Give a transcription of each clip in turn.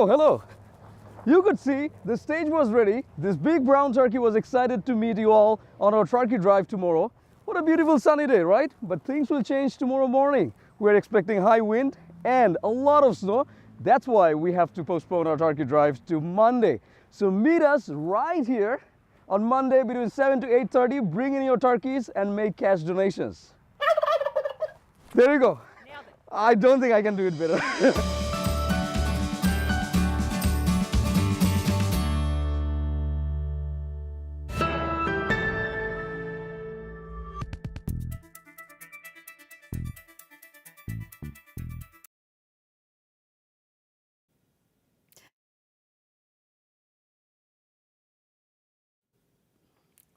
Hello. You could see the stage was ready. This big brown turkey was excited to meet you all on our turkey drive tomorrow. What a beautiful sunny day, right? But things will change tomorrow morning. We're expecting high wind and a lot of snow. That's why we have to postpone our turkey drive to Monday. So meet us right here on Monday between 7 to 8:30. Bring in your turkeys and make cash donations. There you go. Nailed it. I don't think I can do it better.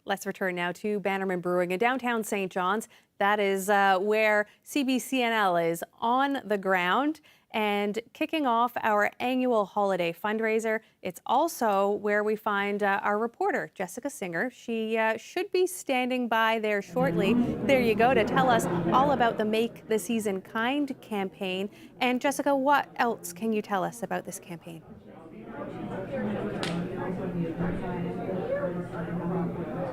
Let's return now to Bannerman Brewing in downtown St. John's. That is where CBC NL is on the ground and kicking off our annual holiday fundraiser. It's also where we find our reporter, Jessica Singer. She should be standing by there shortly. There you go, to tell us all about the Make the Season Kind campaign. And Jessica, what else can you tell us about this campaign?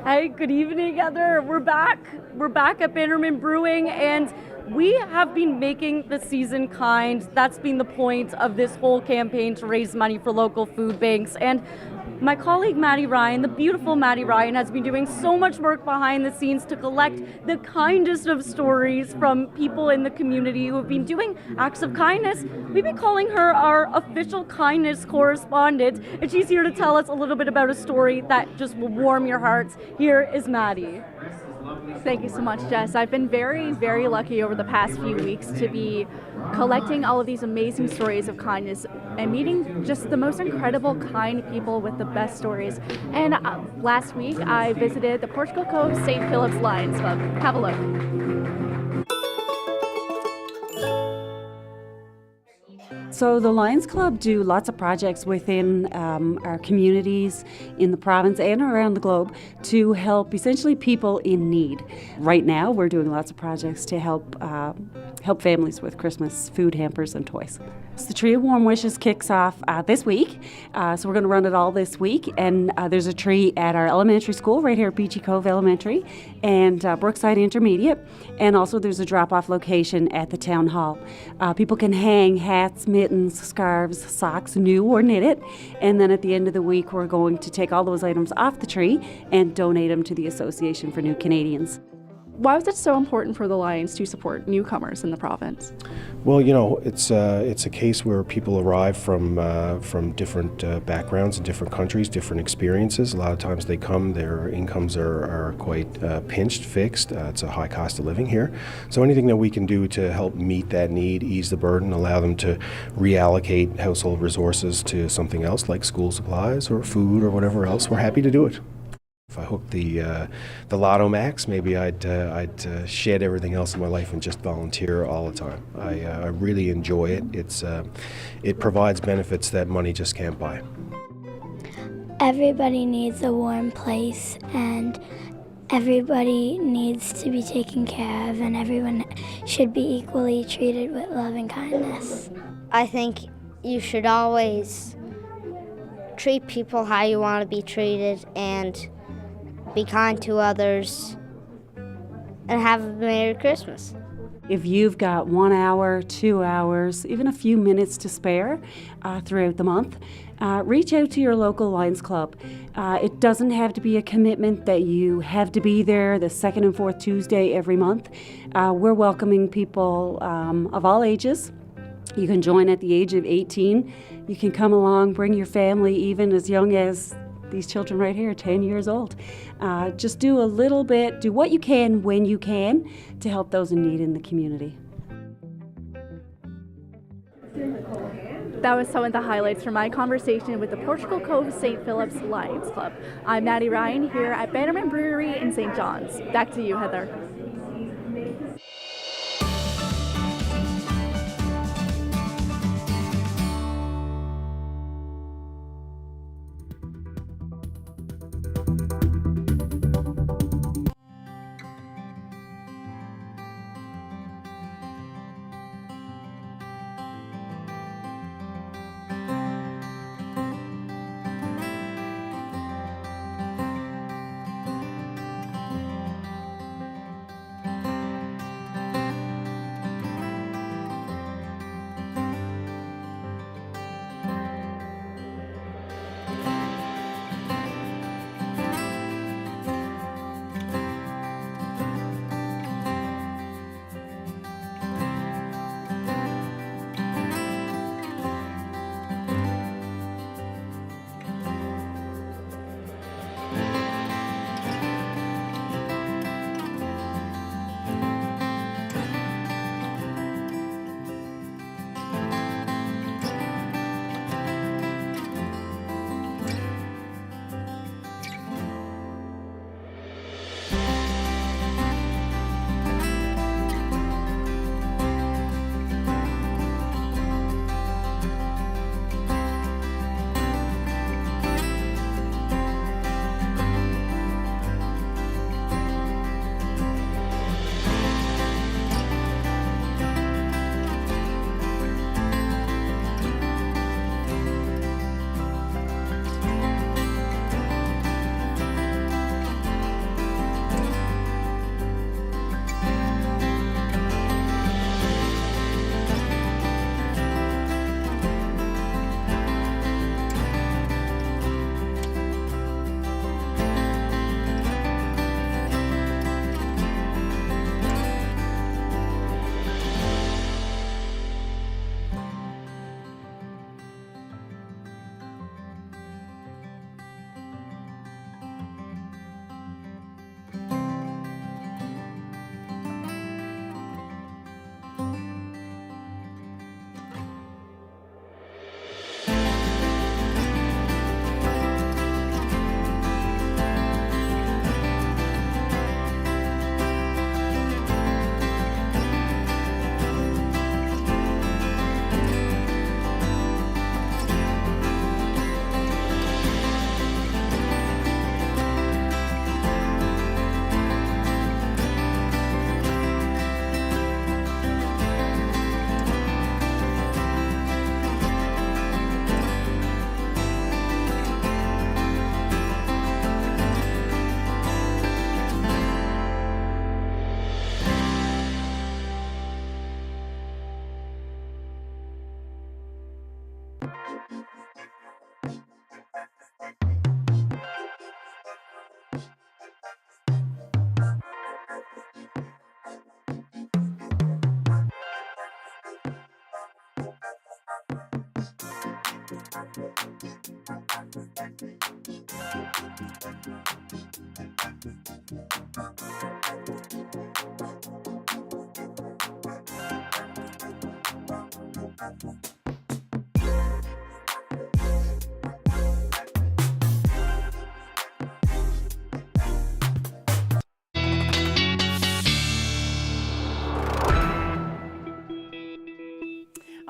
Hi, good evening, Heather. We're back at Bannerman Brewing, and we have been making the season kind. That's been the point of this whole campaign, to raise money for local food banks. And my colleague Maddie Ryan, the beautiful Maddie Ryan, has been doing so much work behind the scenes to collect the kindest of stories from people in the community who have been doing acts of kindness. We've been calling her our official kindness correspondent, and she's here to tell us a little bit about a story that just will warm your hearts. Here is Maddie. Thank you so much, Jess. I've been very, very lucky over the past few weeks to be collecting all of these amazing stories of kindness and meeting just the most incredible, kind people with the best stories. And last week, I visited the Portugal Cove St. Philip's Lions Club. Have a look. So the Lions Club do lots of projects within our communities in the province and around the globe to help essentially people in need. Right now we're doing lots of projects to help families with Christmas food hampers and toys. So the Tree of Warm Wishes kicks off this week, so we're going to run it all this week, and there's a tree at our elementary school right here at Beachy Cove Elementary and Brookside Intermediate, and also there's a drop-off location at the Town Hall. People can hang hats, mittens, scarves, socks, new or knitted, and then at the end of the week we're going to take all those items off the tree and donate them to the Association for New Canadians. Why was it so important for the Lions to support newcomers in the province? Well, you know, it's a case where people arrive from different backgrounds and different countries, different experiences. A lot of times they come, their incomes are quite pinched, fixed. It's a high cost of living here. So anything that we can do to help meet that need, ease the burden, allow them to reallocate household resources to something else like school supplies or food or whatever else, we're happy to do it. If I hooked the Lotto Max, maybe I'd shed everything else in my life and just volunteer all the time. I really enjoy it. It provides benefits that money just can't buy. Everybody needs a warm place, and everybody needs to be taken care of, and everyone should be equally treated with love and kindness. I think you should always treat people how you want to be treated and be kind to others, and have a Merry Christmas. If you've got 1 hour, 2 hours, even a few minutes to spare throughout the month, reach out to your local Lions Club. It doesn't have to be a commitment that you have to be there the second and fourth Tuesday every month. We're welcoming people of all ages. You can join at the age of 18. You can come along, bring your family, even as young as these children right here, 10 years old. Just do a little bit, do what you can when you can to help those in need in the community. That was some of the highlights from my conversation with the Portugal Cove St. Philip's Lions Club. I'm Maddie Ryan here at Bannerman Brewery in St. John's. Back to you, Heather.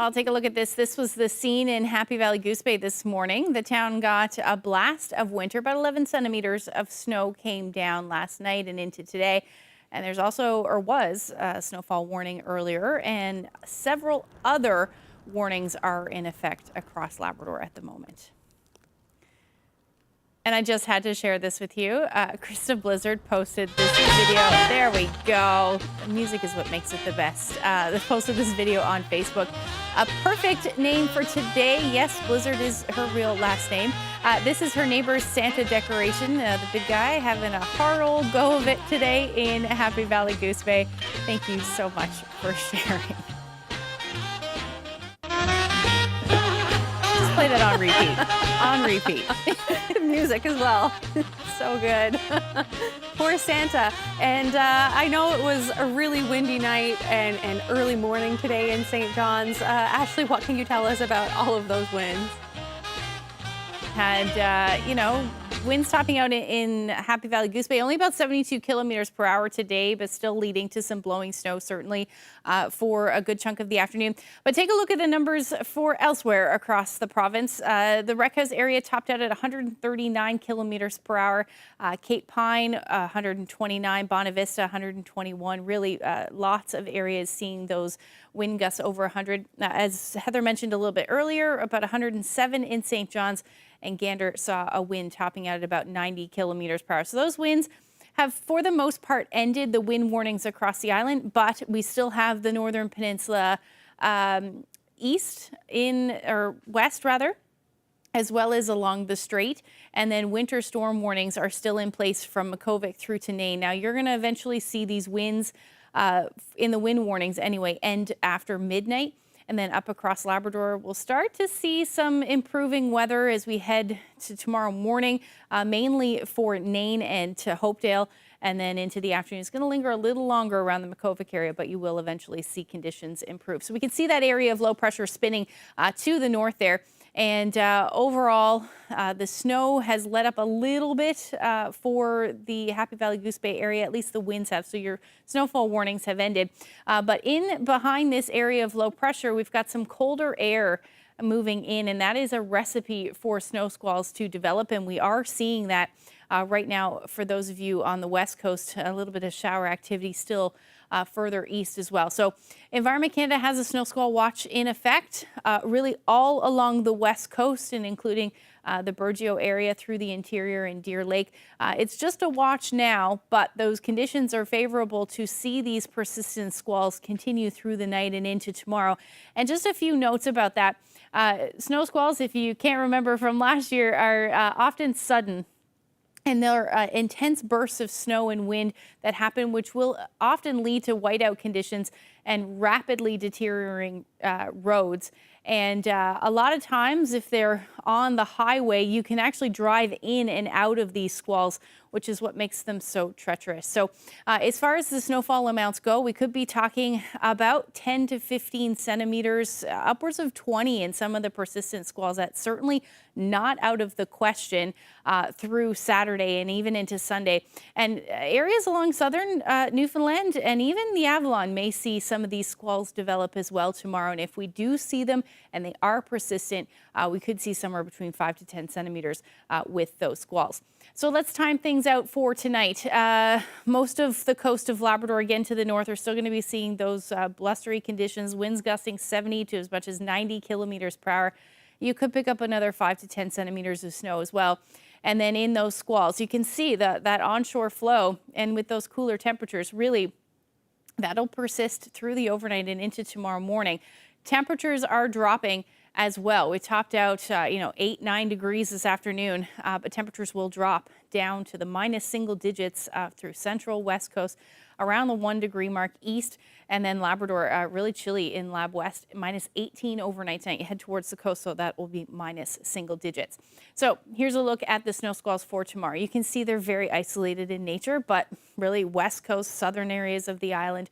I'll take a look at this. This was the scene in Happy Valley Goose Bay this morning. The town got a blast of winter. About 11 centimeters of snow came down last night and into today. And there's also, or was, a snowfall warning earlier, and several other warnings are in effect across Labrador at the moment. And I just had to share this with you. Krista Blizzard posted this video. There we go. Music is what makes it the best. They posted this video on Facebook. A perfect name for today. Yes, Blizzard is her real last name. This is her neighbor's Santa decoration. The big guy having a hard old go of it today in Happy Valley Goose Bay. Thank you so much for sharing. Just play that on repeat. On repeat. Music as well. So good. Poor Santa. And I know it was a really windy night and early morning today in St. John's. Ashley, what can you tell us about all of those winds? Had, winds topping out in Happy Valley Goose Bay, only about 72 kilometers per hour today, but still leading to some blowing snow, certainly for a good chunk of the afternoon. But take a look at the numbers for elsewhere across the province. The Recas area topped out at 139 kilometers per hour. Cape Pine, 129. Bonavista, 121. Really lots of areas seeing those wind gusts over 100. As Heather mentioned a little bit earlier, about 107 in St. John's. And Gander saw a wind topping out at about 90 kilometers per hour. So those winds have, for the most part, ended the wind warnings across the island, but we still have the Northern Peninsula west, as well as along the Strait. And then winter storm warnings are still in place from Makkovik through to Nain. Now, you're going to eventually see these winds in the wind warnings anyway end after midnight. And then up across Labrador, we'll start to see some improving weather as we head to tomorrow morning, mainly for Nain and to Hopedale. And then into the afternoon, it's going to linger a little longer around the Makkovik area, but you will eventually see conditions improve. So we can see that area of low pressure spinning to the north there. And overall, the snow has let up a little bit for the Happy Valley Goose Bay area, at least the winds have. So your snowfall warnings have ended. But in behind this area of low pressure, we've got some colder air moving in, and that is a recipe for snow squalls to develop. And we are seeing that right now for those of you on the West Coast, a little bit of shower activity still further east as well. So Environment Canada has a snow squall watch in effect really all along the West Coast and including the Burgeo area through the interior and Deer Lake. It's just a watch now, but those conditions are favorable to see these persistent squalls continue through the night and into tomorrow. And just a few notes about that. Snow squalls, if you can't remember from last year, are often sudden. And there are intense bursts of snow and wind that happen, which will often lead to whiteout conditions and rapidly deteriorating roads. And a lot of times, if they're on the highway, you can actually drive in and out of these squalls, which is what makes them so treacherous. So as far as the snowfall amounts go, we could be talking about 10 to 15 centimeters, upwards of 20 in some of the persistent squalls. That's certainly not out of the question through Saturday and even into Sunday. And areas along southern Newfoundland and even the Avalon may see some of these squalls develop as well tomorrow. And if we do see them and they are persistent, we could see somewhere between 5 to 10 centimeters with those squalls. So let's time things out for tonight. Most of the coast of Labrador, again to the north, are still going to be seeing those blustery conditions, winds gusting 70 to as much as 90 kilometers per hour. You could pick up another 5 to 10 centimeters of snow as well. And then in those squalls, you can see that onshore flow, and with those cooler temperatures, really that'll persist through the overnight and into tomorrow morning. Temperatures are dropping as well. We topped out, 8, 9 degrees this afternoon, but temperatures will drop down to the minus single digits through central, west coast, around the 1 degree mark east, and then Labrador really chilly in Lab West, minus 18 overnight tonight. You head towards the coast, so that will be minus single digits. So here's a look at the snow squalls for tomorrow. You can see they're very isolated in nature, but really west coast, southern areas of the island,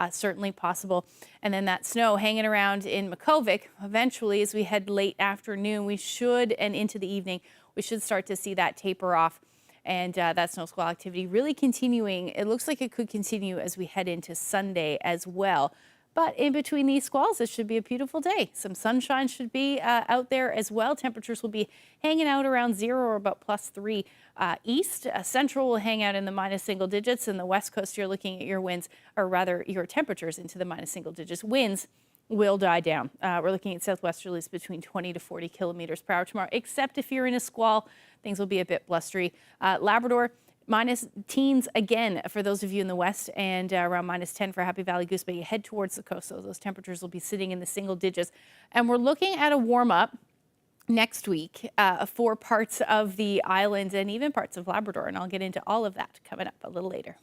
certainly possible. And then that snow hanging around in Makkovik. Eventually, as we head late afternoon, and into the evening, we should start to see that taper off. And that snow squall activity really continuing. It looks like it could continue as we head into Sunday as well. But in between these squalls, it should be a beautiful day. Some sunshine should be out there as well. Temperatures will be hanging out around 0 or about +3 east. Central will hang out in the minus single digits, and the west coast, you're looking at your winds, or rather your temperatures into the minus single digits. Winds will die down. We're looking at southwesterlies between 20 to 40 kilometers per hour tomorrow, except if you're in a squall, things will be a bit blustery. Labrador, minus teens again for those of you in the west, and around minus 10 for Happy Valley Goose Bay. You head towards the coast, so those temperatures will be sitting in the single digits. And we're looking at a warm up next week for parts of the island and even parts of Labrador. And I'll get into all of that coming up a little later.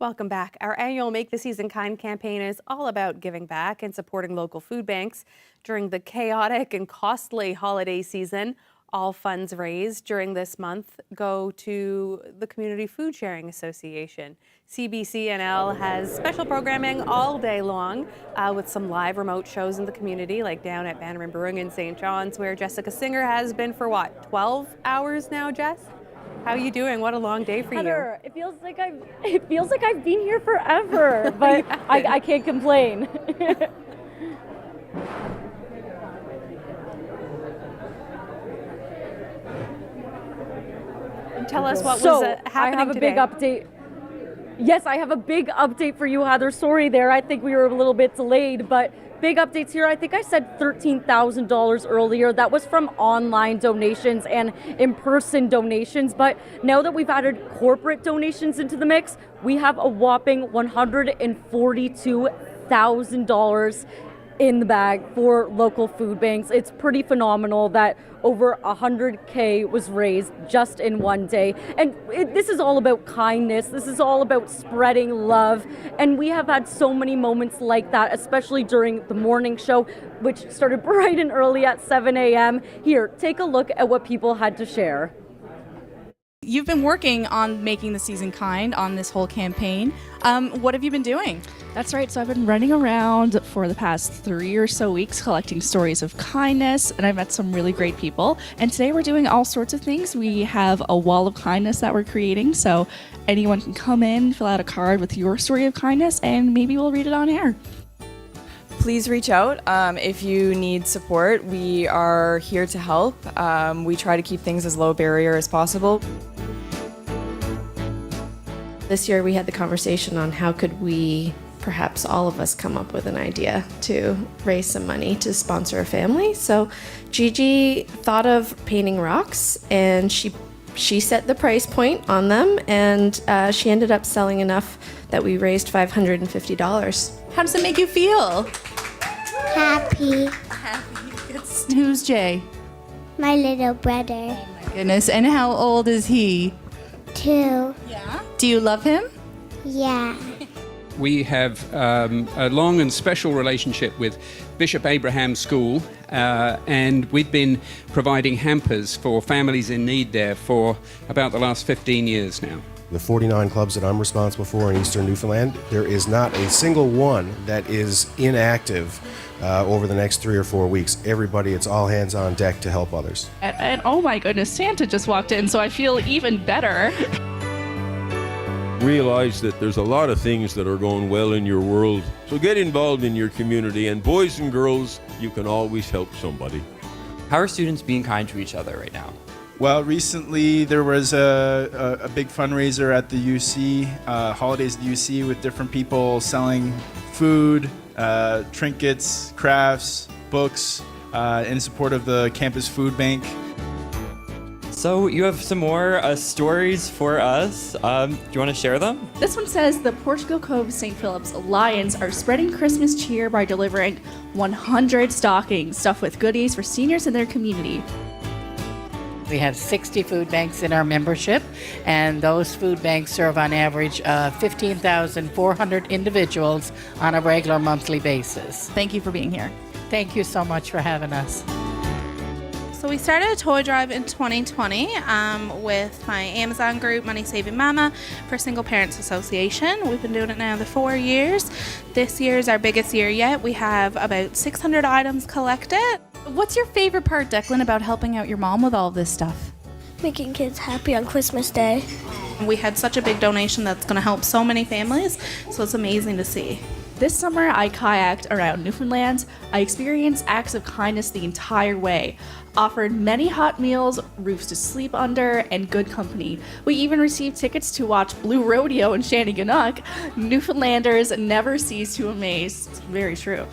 Welcome back. Our annual Make the Season Kind campaign is all about giving back and supporting local food banks during the chaotic and costly holiday season. All funds raised during this month go to the Community Food Sharing Association. CBC NL has special programming all day long with some live remote shows in the community, like down at Bannerman Brewing in St. John's, where Jessica Singer has been for what, 12 hours now, Jess? How are you doing? What a long day for Heather, you. It feels like I've been here forever, but I can't complain. Tell us what was happening today. I have a big update. Yes, I have a big update for you, Heather. Sorry there. I think we were a little bit delayed, but big updates here. I think I said $13,000 earlier. That was from online donations and in-person donations. But now that we've added corporate donations into the mix, we have a whopping $142,000 in the bag for local food banks. It's pretty phenomenal that over $100K was raised just in one day. And this is all about kindness. This is all about spreading love. And we have had so many moments like that, especially during the morning show, which started bright and early at 7 a.m. Here, take a look at what people had to share. You've been working on making the season kind on this whole campaign. What have you been doing? That's right. So I've been running around for the past 3 or so weeks collecting stories of kindness, and I've met some really great people. And today we're doing all sorts of things. We have a wall of kindness that we're creating, so anyone can come in, fill out a card with your story of kindness, and maybe we'll read it on air. Please reach out if you need support. We are here to help. We try to keep things as low barrier as possible. This year we had the conversation on how could we, perhaps all of us, come up with an idea to raise some money to sponsor a family. So Gigi thought of painting rocks, and she set the price point on them, and she ended up selling enough that we raised $550. How does it make you feel? Happy. Who's Jay? My little brother. Oh my goodness. And how old is he? 2. Yeah. Do you love him? Yeah. We have a long and special relationship with Bishop Abraham School, and we've been providing hampers for families in need there for about the last 15 years now. The 49 clubs that I'm responsible for in Eastern Newfoundland, there is not a single one that is inactive over the next 3 or 4 weeks. Everybody, it's all hands on deck to help others. And oh my goodness, Santa just walked in, so I feel even better. Realize that there's a lot of things that are going well in your world, so get involved in your community, and boys and girls, you can always help somebody. How are students being kind to each other right now? Well, recently there was a big fundraiser at the UC, Holidays at the UC, with different people selling food, trinkets, crafts, books, in support of the campus food bank. So you have some more stories for us. Do you want to share them? This one says the Portugal Cove St. Philip's Lions are spreading Christmas cheer by delivering 100 stockings stuffed with goodies for seniors in their community. We have 60 food banks in our membership, and those food banks serve on average 15,400 individuals on a regular monthly basis. Thank you for being here. Thank you so much for having us. So we started a toy drive in 2020 with my Amazon group, Money Saving Mama, for Single Parents Association. We've been doing it now for 4 years. This year is our biggest year yet. We have about 600 items collected. What's your favorite part, Declan, about helping out your mom with all of this stuff? Making kids happy on Christmas Day. We had such a big donation that's going to help so many families, so it's amazing to see. This summer, I kayaked around Newfoundland. I experienced acts of kindness the entire way, offered many hot meals, roofs to sleep under, and good company. We even received tickets to watch Blue Rodeo in Shanneyganock. Newfoundlanders never cease to amaze. It's very true.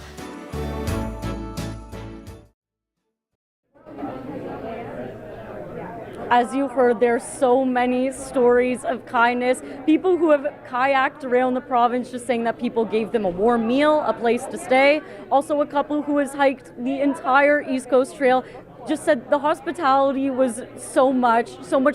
As you heard, there's so many stories of kindness. People who have kayaked around the province just saying that people gave them a warm meal, a place to stay. Also a couple who has hiked the entire East Coast Trail just said the hospitality was so much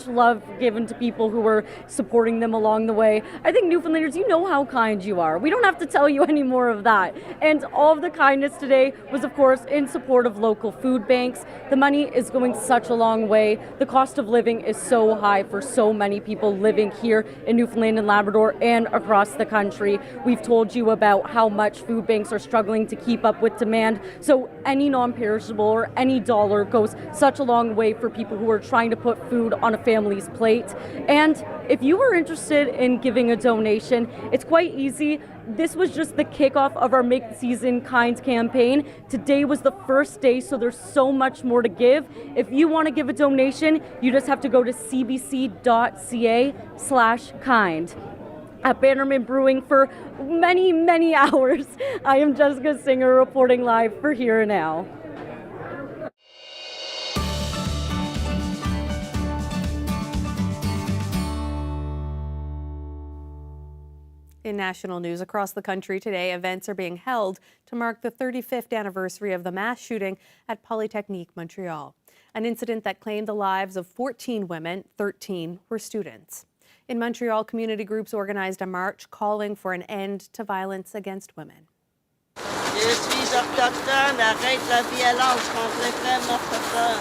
love given to people who were supporting them along the way. I think Newfoundlanders, you know how kind you are. We don't have to tell you any more of that. And all of the kindness today was, of course, in support of local food banks. The money is going such a long way. The cost of living is so high for so many people living here in Newfoundland and Labrador and across the country. We've told you about how much food banks are struggling to keep up with demand. So any non-perishable or any dollar goes such a long way for people who are trying to put food on a family's plate. And if you are interested in giving a donation, it's quite easy. This was just the kickoff of our Make the Season Kind campaign. Today was the first day, so there's so much more to give. If you want to give a donation, you just have to go to cbc.ca/kind. At Bannerman Brewing for many, many hours, I am Jessica Singer reporting live for Here and Now. In national news across the country today, events are being held to mark the 35th anniversary of the mass shooting at Polytechnique, Montreal. An incident that claimed the lives of 14 women, 13 were students. In Montreal, community groups organized a march calling for an end to violence against women. Je suis autochtone, arrête la violence contre les femmes autochtones.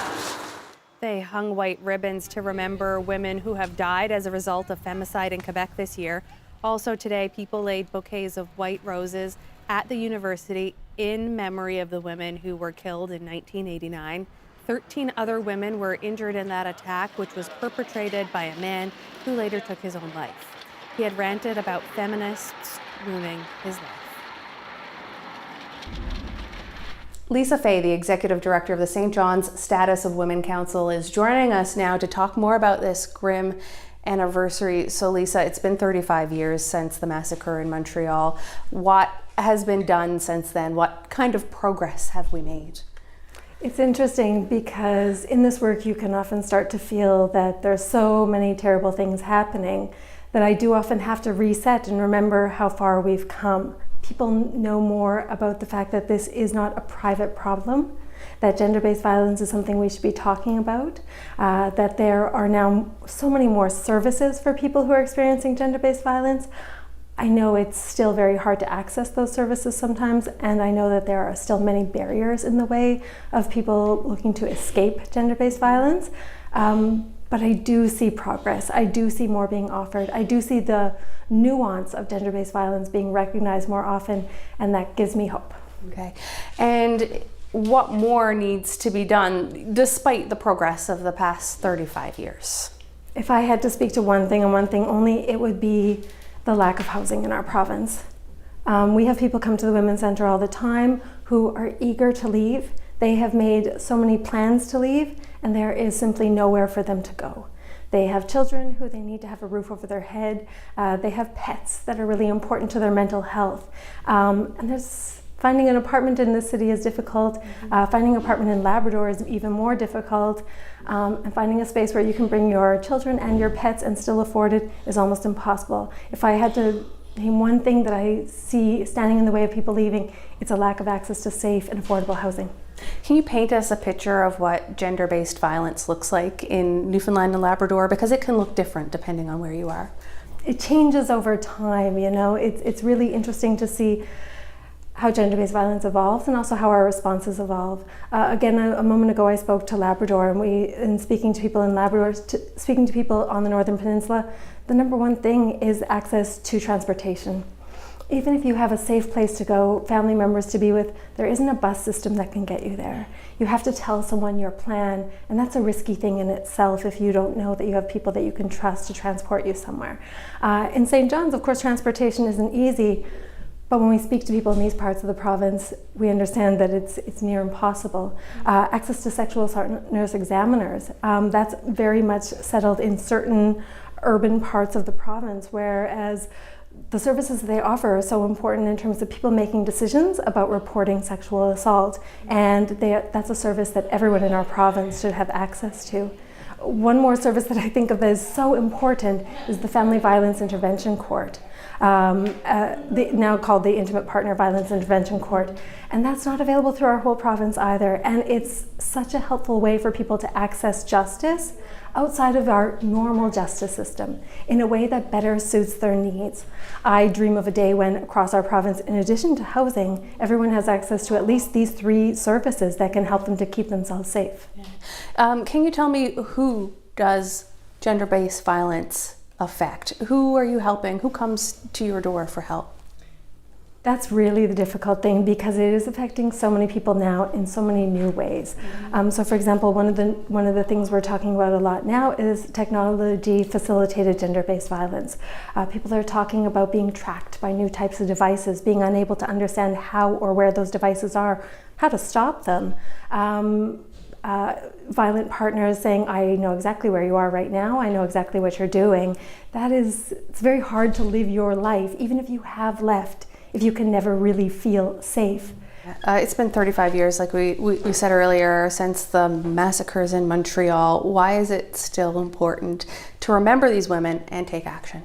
They hung white ribbons to remember women who have died as a result of femicide in Quebec this year. Also today, people laid bouquets of white roses at the university in memory of the women who were killed in 1989. 13 other women were injured in that attack, which was perpetrated by a man who later took his own life. He had ranted about feminists ruining his life. Lisa Fay, the Executive Director of the St. John's Status of Women Council, is joining us now to talk more about this grim anniversary. So Lisa, it's been 35 years since the massacre in Montreal. What has been done since then? What kind of progress have we made? It's interesting because in this work you can often start to feel that there's so many terrible things happening that I do often have to reset and remember how far we've come. People know more about the fact that this is not a private problem, that gender-based violence is something we should be talking about, that there are now so many more services for people who are experiencing gender-based violence. I know it's still very hard to access those services sometimes, and I know that there are still many barriers in the way of people looking to escape gender-based violence. But I do see progress. I do see more being offered. I do see the nuance of gender-based violence being recognized more often, and that gives me hope. Okay. And what more needs to be done despite the progress of the past 35 years? If I had to speak to one thing and one thing only, it would be the lack of housing in our province. We have people come to the Women's Centre all the time who are eager to leave. They have made so many plans to leave, and there is simply nowhere for them to go. They have children who they need to have a roof over their head. They have pets that are really important to their mental health. And finding an apartment in this city is difficult. Finding an apartment in Labrador is even more difficult. And finding a space where you can bring your children and your pets and still afford it is almost impossible. If I had to name one thing that I see standing in the way of people leaving, it's a lack of access to safe and affordable housing. Can you paint us a picture of what gender-based violence looks like in Newfoundland and Labrador? Because it can look different depending on where you are. It changes over time, you know. It's really interesting to see how gender-based violence evolves and also how our responses evolve. Again, a moment ago I spoke to Labrador, and in speaking to people in Labrador, speaking to people on the Northern Peninsula, the number one thing is access to transportation. Even if you have a safe place to go, family members to be with, there isn't a bus system that can get you there. You have to tell someone your plan, and that's a risky thing in itself if you don't know that you have people that you can trust to transport you somewhere. In St. John's, of course, transportation isn't easy, but when we speak to people in these parts of the province, we understand that it's near impossible. Access to sexual assault nurse examiners, that's very much settled in certain urban parts of the province, whereas the services they offer are so important in terms of people making decisions about reporting sexual assault, and that's a service that everyone in our province should have access to. One more service that I think of that is so important is the Family Violence Intervention Court, now called the Intimate Partner Violence Intervention Court. And that's not available through our whole province either. And it's such a helpful way for people to access justice outside of our normal justice system in a way that better suits their needs. I dream of a day when across our province, in addition to housing, everyone has access to at least these 3 services that can help them to keep themselves safe. Can you tell me who does gender-based violence affect? Who are you helping? Who comes to your door for help? That's really the difficult thing because it is affecting so many people now in so many new ways. So for example, one of the things we're talking about a lot now is technology facilitated gender-based violence. People are talking about being tracked by new types of devices, being unable to understand how or where those devices are, how to stop them. Violent partners saying, I know exactly where you are right now, I know exactly what you're doing. It's very hard to live your life, even if you have left, if you can never really feel safe. It's been 35 years, like we said earlier, since the massacres in Montreal. Why is it still important to remember these women and take action?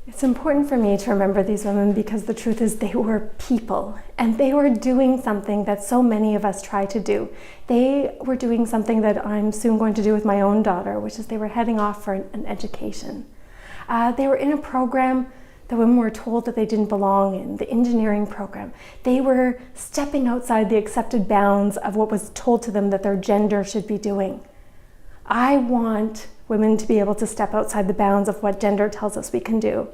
It's important for me to remember these women because the truth is they were people and they were doing something that so many of us try to do. They were doing something that I'm soon going to do with my own daughter, which is they were heading off for an education. They were in a program that women were told that they didn't belong in, the engineering program. They were stepping outside the accepted bounds of what was told to them that their gender should be doing. I want women to be able to step outside the bounds of what gender tells us we can do.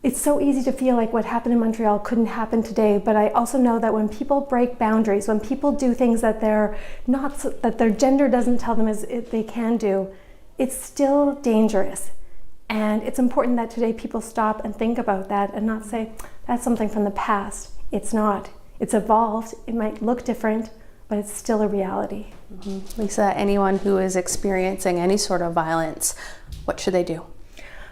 It's so easy to feel like what happened in Montreal couldn't happen today, but I also know that when people break boundaries, when people do things that that their gender doesn't tell them they can do, it's still dangerous. And it's important that today people stop and think about that and not say, that's something from the past. It's not. It's evolved. It might look different, but it's still a reality. Lisa, anyone who is experiencing any sort of violence, what should they do?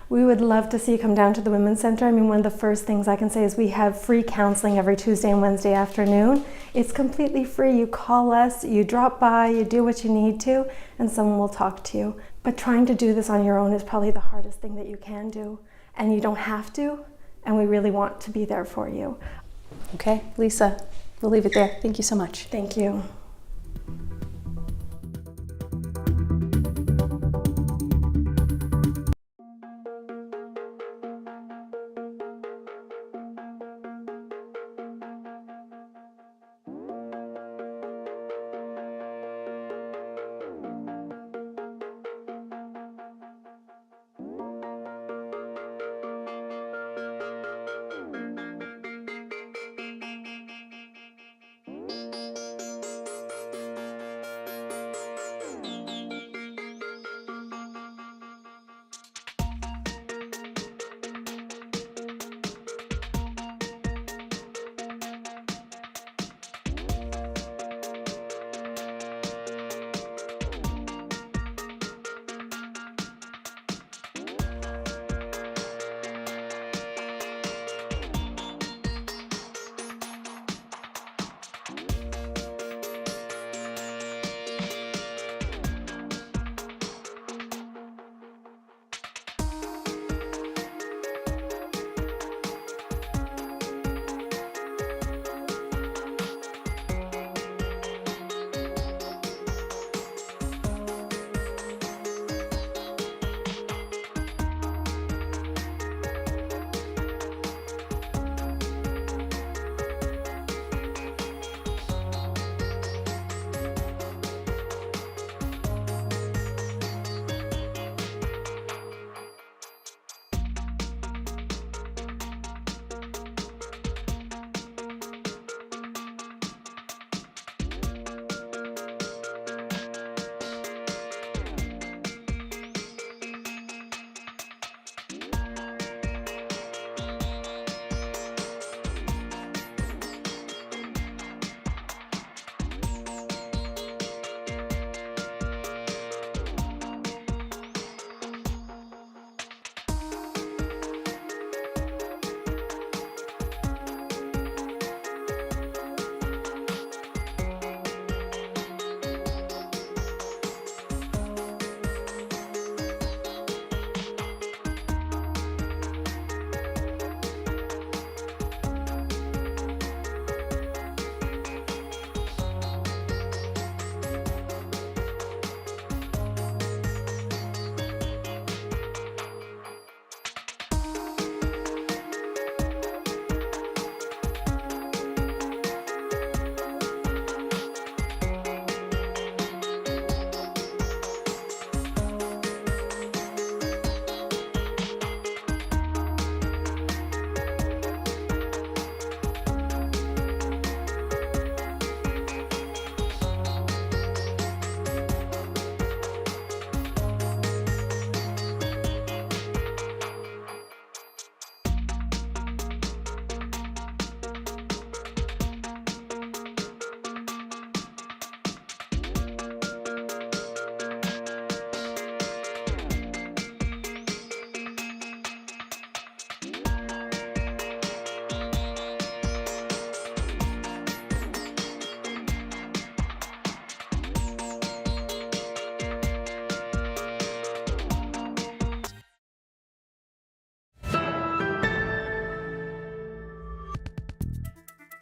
We would love to see you come down to the Women's Centre. I mean, one of the first things I can say is we have free counseling every Tuesday and Wednesday afternoon. It's completely free. You call us, you drop by, you do what you need to, and someone will talk to you. But trying to do this on your own is probably the hardest thing that you can do. And you don't have to, and we really want to be there for you. Okay, Lisa, we'll leave it there. Thank you so much. Thank you.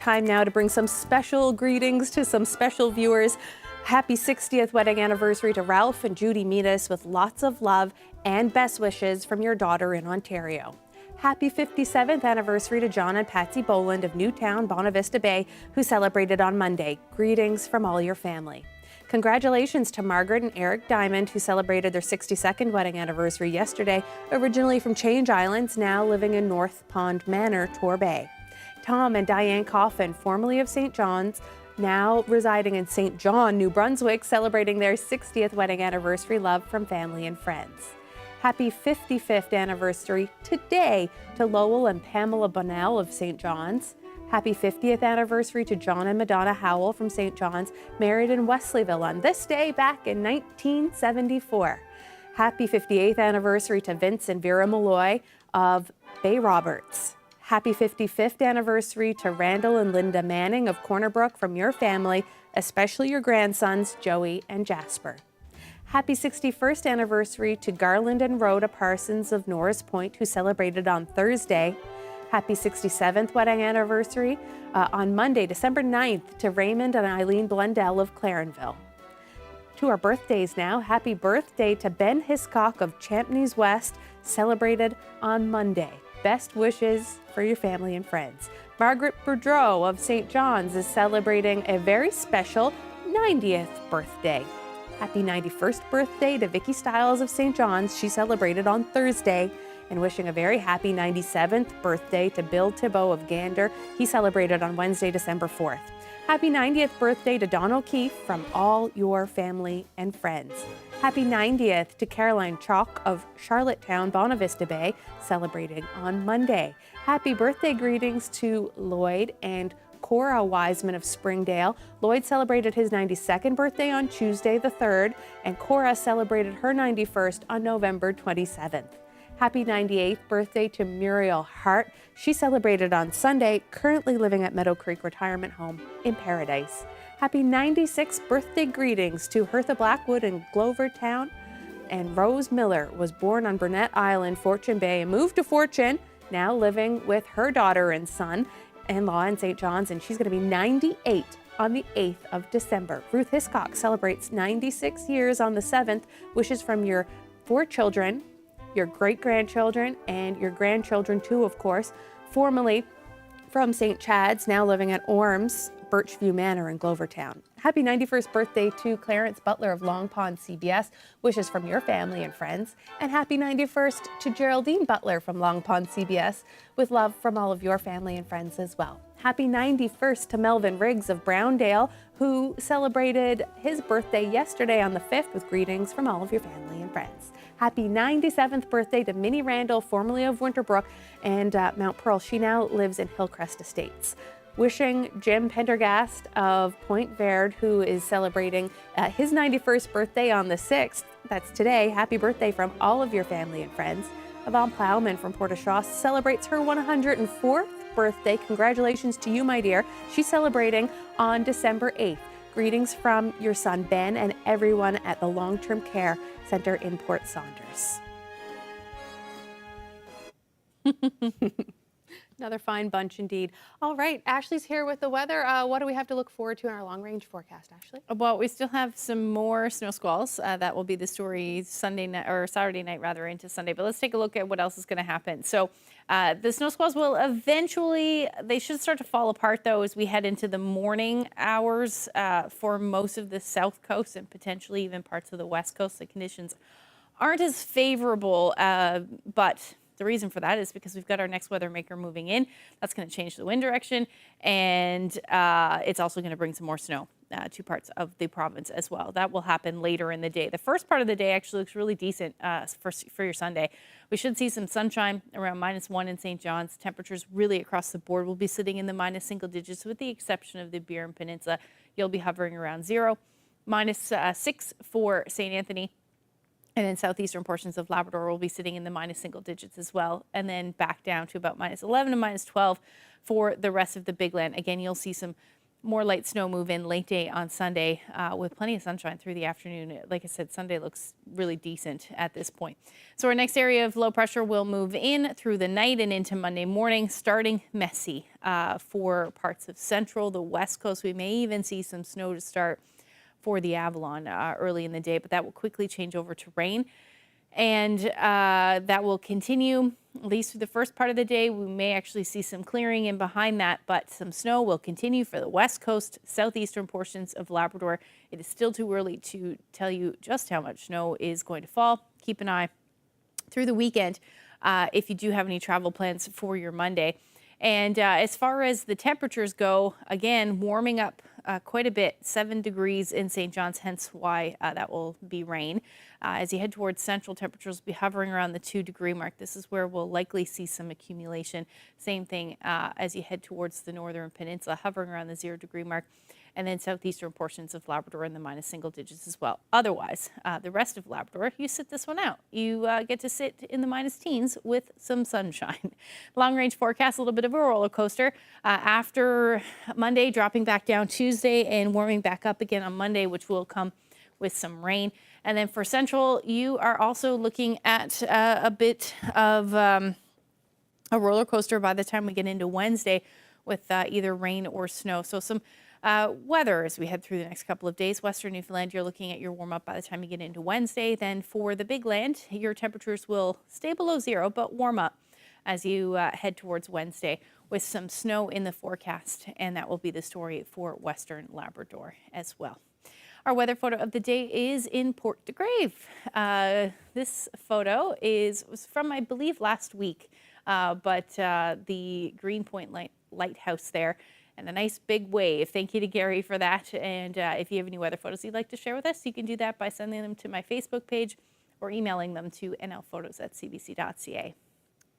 Time now to bring some special greetings to some special viewers. Happy 60th wedding anniversary to Ralph and Judy Meadus with lots of love and best wishes from your daughter in Ontario. Happy 57th anniversary to John and Patsy Boland of Newtown, Bonavista Bay, who celebrated on Monday. Greetings from all your family. Congratulations to Margaret and Eric Diamond, who celebrated their 62nd wedding anniversary yesterday, originally from Change Islands, now living in North Pond Manor, Torbay. Tom and Diane Coffin, formerly of St. John's, now residing in St. John, New Brunswick, celebrating their 60th wedding anniversary. Love from family and friends. Happy 55th anniversary today to Lowell and Pamela Bonnell of St. John's. Happy 50th anniversary to John and Madonna Howell from St. John's, married in Wesleyville on this day back in 1974. Happy 58th anniversary to Vince and Vera Malloy of Bay Roberts. Happy 55th anniversary to Randall and Linda Manning of Corner Brook from your family, especially your grandsons, Joey and Jasper. Happy 61st anniversary to Garland and Rhoda Parsons of Norris Point, who celebrated on Thursday. Happy 67th wedding anniversary on Monday, December 9th, to Raymond and Eileen Blundell of Clarenville. To our birthdays now, happy birthday to Ben Hiscock of Champneys West, celebrated on Monday. Best wishes for your family and friends. Margaret Boudreau of St. John's is celebrating a very special 90th birthday. Happy 91st birthday to Vicky Stiles of St. John's. She celebrated on Thursday. And wishing a very happy 97th birthday to Bill Thibault of Gander. He celebrated on Wednesday, December 4th. Happy 90th birthday to Don O'Keefe from all your family and friends. Happy 90th to Caroline Chalk of Charlottetown, Bonavista Bay, celebrating on Monday. Happy birthday greetings to Lloyd and Cora Wiseman of Springdale. Lloyd celebrated his 92nd birthday on Tuesday the 3rd, and Cora celebrated her 91st on November 27th. Happy 98th birthday to Muriel Hart. She celebrated on Sunday, currently living at Meadow Creek Retirement Home in Paradise. Happy 96th birthday greetings to Hertha Blackwood in Glovertown. And Rose Miller was born on Burnett Island, Fortune Bay, and moved to Fortune, now living with her daughter and son-in-law in St. John's, and she's going to be 98 on the 8th of December. Ruth Hiscock celebrates 96 years on the 7th. Wishes from your 4 children, your great-grandchildren, and your grandchildren too, of course, formerly from St. Chad's, now living at Orms, Birchview Manor in Glovertown. Happy 91st birthday to Clarence Butler of Long Pond, CBS. Wishes from your family and friends. And happy 91st to Geraldine Butler from Long Pond, CBS, with love from all of your family and friends as well. Happy 91st to Melvin Riggs of Browndale, who celebrated his birthday yesterday on the 5th, with greetings from all of your family and friends. Happy 97th birthday to Minnie Randall, formerly of Winterbrook and Mount Pearl. She now lives in Hillcrest Estates. Wishing Jim Pendergast of Point Verde, who is celebrating his 91st birthday on the 6th, that's today. Happy birthday from all of your family and friends. Yvonne Plowman from Portachosse celebrates her 104th birthday. Congratulations to you, my dear. She's celebrating on December 8th. Greetings from your son, Ben, and everyone at the Long-Term Care Center in Port Saunders. Another fine bunch indeed. All right, Ashley's here with the weather. What do we have to look forward to in our long-range forecast, Ashley? Well, we still have some more snow squalls. That will be the story Sunday night, or Saturday night rather, into Sunday. But let's take a look at what else is going to happen. So the snow squalls will eventually, they should start to fall apart though as we head into the morning hours for most of the south coast and potentially even parts of the west coast. The conditions aren't as favorable, but the reason for that is because we've got our next weather maker moving in. That's going to change the wind direction, and it's also going to bring some more snow to parts of the province as well. That will happen later in the day. The first part of the day actually looks really decent for your Sunday. We should see some sunshine around -1 in St. John's. Temperatures really across the board will be sitting in the minus single digits, with the exception of the Burin Peninsula. You'll be hovering around 0. -6 for St. Anthony. And then southeastern portions of Labrador will be sitting in the minus single digits as well. And then back down to about -11 to -12 for the rest of the Big Land. Again, you'll see some more light snow move in late day on Sunday with plenty of sunshine through the afternoon. Like I said, Sunday looks really decent at this point. So our next area of low pressure will move in through the night and into Monday morning, starting messy for parts of central, the west coast. We may even see some snow to start for the Avalon early in the day, but that will quickly change over to rain. And that will continue at least through the first part of the day. We may actually see some clearing in behind that, but some snow will continue for the west coast, southeastern portions of Labrador. It is still too early to tell you just how much snow is going to fall. Keep an eye through the weekend if you do have any travel plans for your Monday. And as far as the temperatures go, again, warming up quite a bit, 7 degrees in St. John's, hence why that will be rain. As you head towards central, temperatures will be hovering around the 2-degree mark. This is where we'll likely see some accumulation. Same thing as you head towards the northern peninsula, hovering around the 0-degree mark. And then southeastern portions of Labrador in the minus single digits as well. Otherwise, the rest of Labrador, you sit this one out. You get to sit in the minus teens with some sunshine. Long range forecast, a little bit of a roller coaster. After Monday, dropping back down Tuesday and warming back up again on Monday, which will come with some rain. And then for central, you are also looking at a bit of a roller coaster by the time we get into Wednesday with either rain or snow. So some weather as we head through the next couple of days. Western Newfoundland, you're looking at your warm up by the time you get into Wednesday. Then for the big land, your temperatures will stay below 0, but warm up as you head towards Wednesday with some snow in the forecast. And that will be the story for Western Labrador as well. Our weather photo of the day is in Port de Grave. This photo was from, I believe, last week, but the Greenpoint Lighthouse there. And a nice big wave. Thank you to Gary for that. And if you have any weather photos you'd like to share with us, you can do that by sending them to my Facebook page or emailing them to nlphotos@cbc.ca.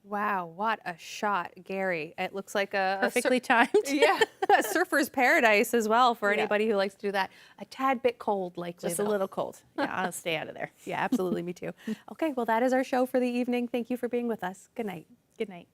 Wow, what a shot, Gary. It looks like a Perfectly timed. Yeah, a surfer's paradise as well for anybody who likes to do that. A tad bit cold, likely. Just a little cold. Yeah, I'll stay out of there. Yeah, absolutely. Me too. Okay, well, that is our show for the evening. Thank you for being with us. Good night. Good night.